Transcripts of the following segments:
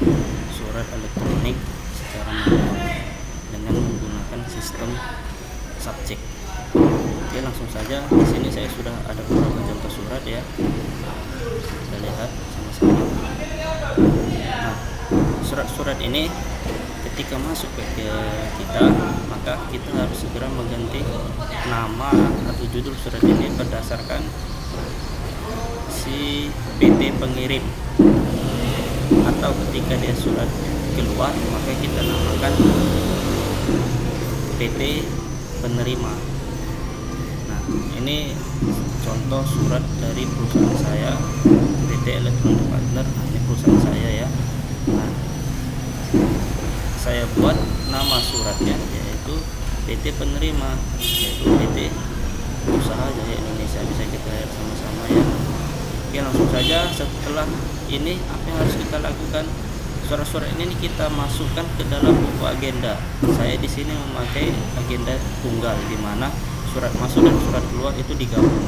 mengarsip surat elektronik secara manual dengan menggunakan sistem subjek. Oke, langsung saja. Di sini saya sudah ada beberapa contoh surat ya. Kita lihat sama-sama. Nah, surat-surat ini ketika masuk ke kita, maka kita harus segera mengganti nama atau judul surat ini berdasarkan si PT pengirim, atau ketika dia surat keluar maka kita namakan PT penerima. Nah, ini contoh surat dari perusahaan saya, PT Electronic Partner. Ini perusahaan saya ya. Nah, saya buat nama suratnya yaitu PT penerima, yaitu PT Usaha Jaya Indonesia. Bisa kita lihat sama-sama ya. Oke, langsung saja. Setelah ini apa yang harus kita lakukan? Surat-surat ini kita masukkan ke dalam buku agenda. Saya di sini memakai agenda tunggal, di mana surat masuk dan surat keluar itu digabung.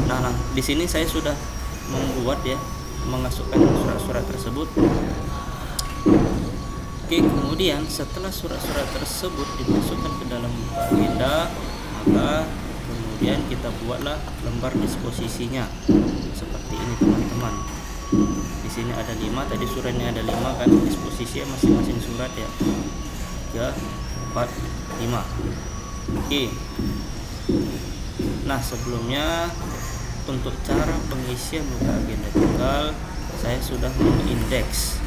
Nah, di sini saya sudah membuat ya, memasukkan surat-surat tersebut. Oke, kemudian setelah surat-surat tersebut dimasukkan ke dalam buku agenda, maka kemudian kita buatlah lembar disposisinya seperti ini teman-teman. Di sini ada 5, tadi suratnya ada 5 kan, disposisinya masing-masing surat ya, 3, 4, 5. Oke. Nah, sebelumnya untuk cara pengisian buku agenda tunggal, saya sudah mengindeks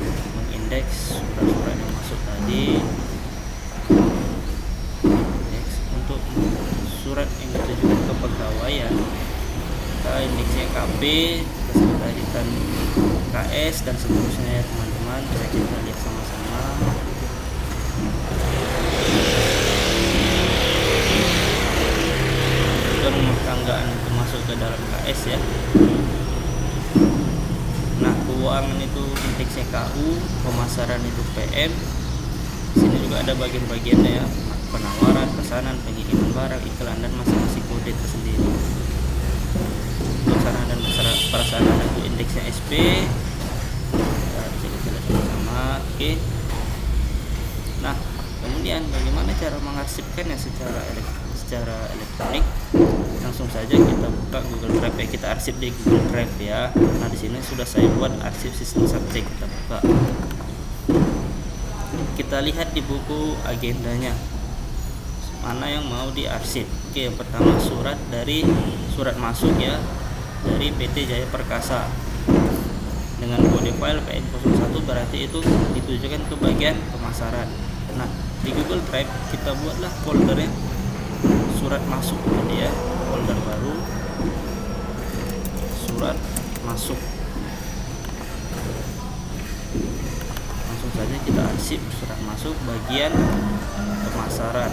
surat-surat yang masuk tadi. Untuk surat yang ditujukan ke pegawaian, kita indeksnya KB, kesekretariatan KS dan seterusnya ya teman-teman. Kita lihat sama-sama. Rumah tanggaan itu masuk ke dalam KS ya. Nah, keuangan itu indeksnya KU, pemasaran itu PM. Sini juga ada bagian-bagiannya ya, penawaran, pesanan, pengiriman barang, iklan, dan masing-masing kode tersendiri. Untuk sarana dan prasarana itu indeksnya SP. Bisa kita lihat sama-sama. Oke. Nah, kemudian bagaimana cara mengarsipkannya secara elektronik? Langsung saja kita buka Google Drive ya, kita arsip di Google Drive ya. Nah, di sini sudah saya buat arsip sistem subjek. Kita buka. Kita lihat di buku agendanya mana yang mau diarsip. Oke, yang pertama surat masuk ya, dari PT Jaya Perkasa dengan kode file PN01, berarti itu ditujukan ke bagian pemasaran. Nah, di Google Drive kita buatlah foldernya surat masuk tadi ya, folder baru surat masuk. Langsung saja kita arsip surat masuk bagian pemasaran.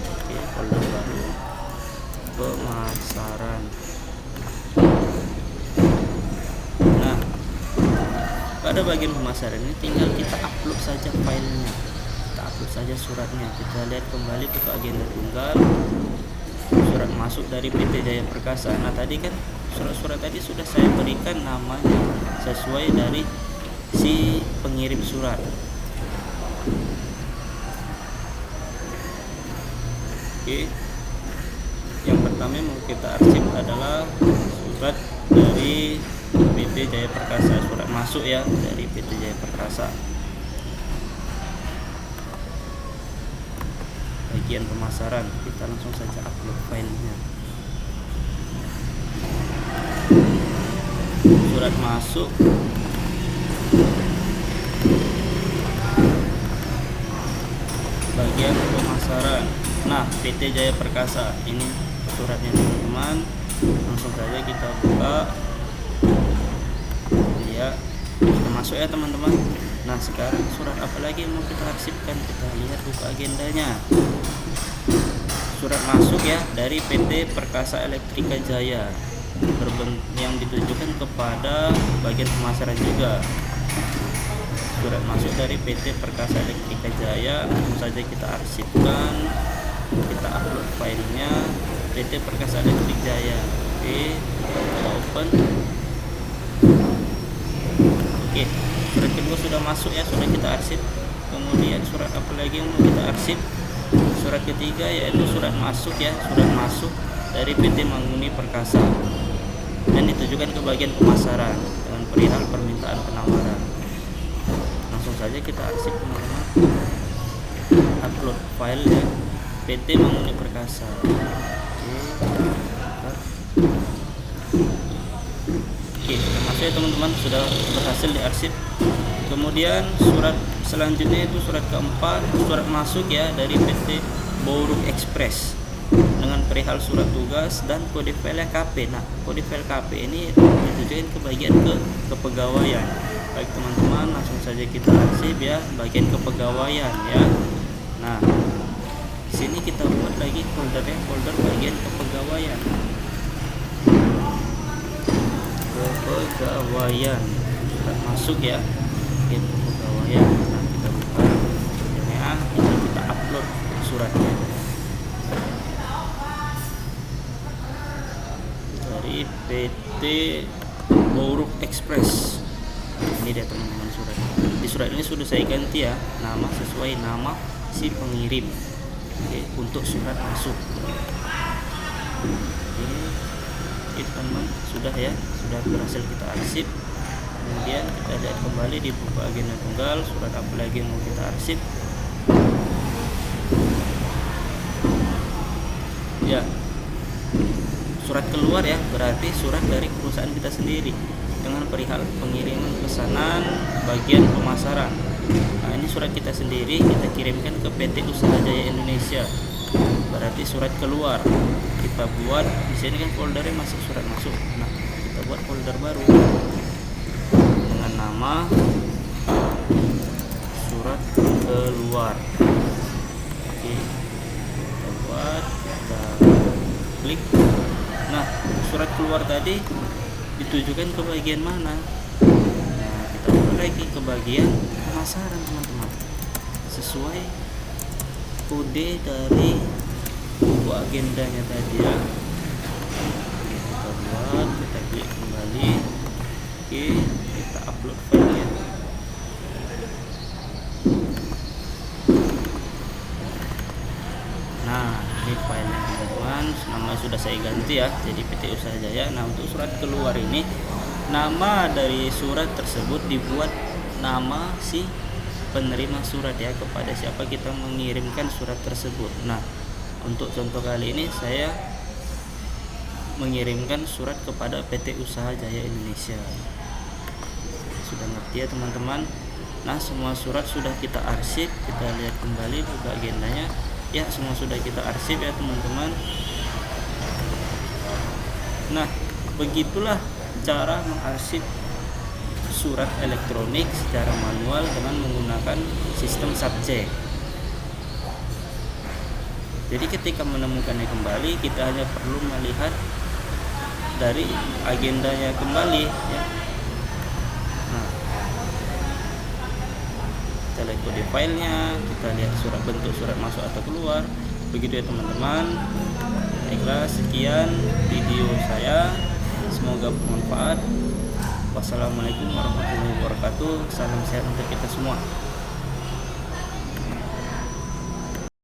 Oke, folder baru pemasaran. Nah, pada bagian pemasaran ini tinggal kita upload saja filenya, kita upload saja suratnya. Kita lihat kembali ke agenda tunggal, surat masuk dari PT Jaya Perkasa. Nah, tadi kan surat-surat tadi sudah saya berikan namanya sesuai dari si pengirim surat. Oke, yang pertama yang mau kita arsip adalah surat dari PT Jaya Perkasa, surat masuk ya dari PT Jaya Perkasa. Bagian pemasaran, kita langsung saja upload filenya. Surat masuk bagian pemasaran. Nah, PT Jaya Perkasa, ini suratnya teman-teman. Langsung saja kita buka ya, kita masuk ya teman-teman. Nah, sekarang surat apa lagi yang mau kita arsipkan? Kita lihat buku agendanya. Surat masuk ya dari PT Perkasa Elektrika Jaya, yang ditujukan kepada bagian pemasaran juga. Surat masuk dari PT Perkasa Elektrika Jaya, langsung saja kita arsipkan, kita upload filenya PT Perkasa Elektrika Jaya. Oke, kita open. Oke, surat kedua sudah masuk ya, sudah kita arsip. Kemudian surat apa lagi yang mau kita arsip? Surat ketiga yaitu surat masuk ya, surat masuk dari PT Manguni Perkasa dan ditujukan ke bagian pemasaran dengan perihal permintaan penawaran. Langsung saja kita arsip teman-teman. Upload file ya, PT Manguni Perkasa. Oke, masuk ya teman-teman, sudah berhasil diarsip. Kemudian surat selanjutnya itu surat keempat, surat masuk ya dari PT Bouruk Express dengan perihal surat tugas dan kode file KP. Nah, kode file KP ini ditujukan ke bagian kepegawaian. Baik teman-teman, langsung saja kita arsip ya bagian kepegawaian ya. Nah, di sini kita buat lagi foldernya, folder bagian kepegawaian. Kepegawaian surat masuk ya, bagian kepegawaian. Nah, kita buka ya, ini kita upload suratnya dari PT Bouruk Express. Ini dia teman-teman suratnya. Di surat ini sudah saya ganti ya nama sesuai nama si pengirim. Oke, untuk surat masuk. Oke teman-teman, sudah ya, sudah berhasil kita arsip. Kemudian kita lihat kembali di buku agenda tunggal, surat apa lagi yang mau kita arsip ya. Surat keluar ya, berarti surat dari perusahaan kita sendiri dengan perihal pengiriman pesanan bagian pemasaran. Nah, ini surat kita sendiri, kita kirimkan ke PT Usaha Jaya Indonesia, berarti surat keluar. Kita buat di sini kan foldernya masuk surat masuk. Nah, kita buat folder baru dengan nama surat keluar. Oke, kita buat, kita klik. Nah, surat keluar tadi ditujukan ke bagian mana? Nah, kita buat lagi ke bagian pemasaran teman-teman, sesuai kode dari buku agendanya tadi ya. Kita buat, kita klik kembali. Oke, kita upload filenya. Nah, ini filenya teman-teman, nama sudah saya ganti ya, jadi PT Usaha Jaya. Nah, untuk surat keluar ini, nama dari surat tersebut dibuat nama si penerima surat ya, kepada siapa kita mengirimkan surat tersebut. Nah, untuk contoh kali ini saya mengirimkan surat kepada PT Usaha Jaya Indonesia. Sudah ngerti ya teman-teman. Nah, semua surat sudah kita arsip. Kita lihat kembali buka agendanya ya, semua sudah kita arsip ya teman-teman. Nah, begitulah cara mengarsip surat elektronik secara manual dengan menggunakan sistem subjek. Jadi ketika menemukannya kembali, kita hanya perlu melihat dari agendanya kembali ya. Nah, kita lihat kode filenya, kita lihat surat bentuk surat masuk atau keluar. Begitu ya teman-teman. Baiklah, sekian video saya, semoga bermanfaat. Wassalamualaikum warahmatullahi wabarakatuh. Salam sehat untuk kita semua.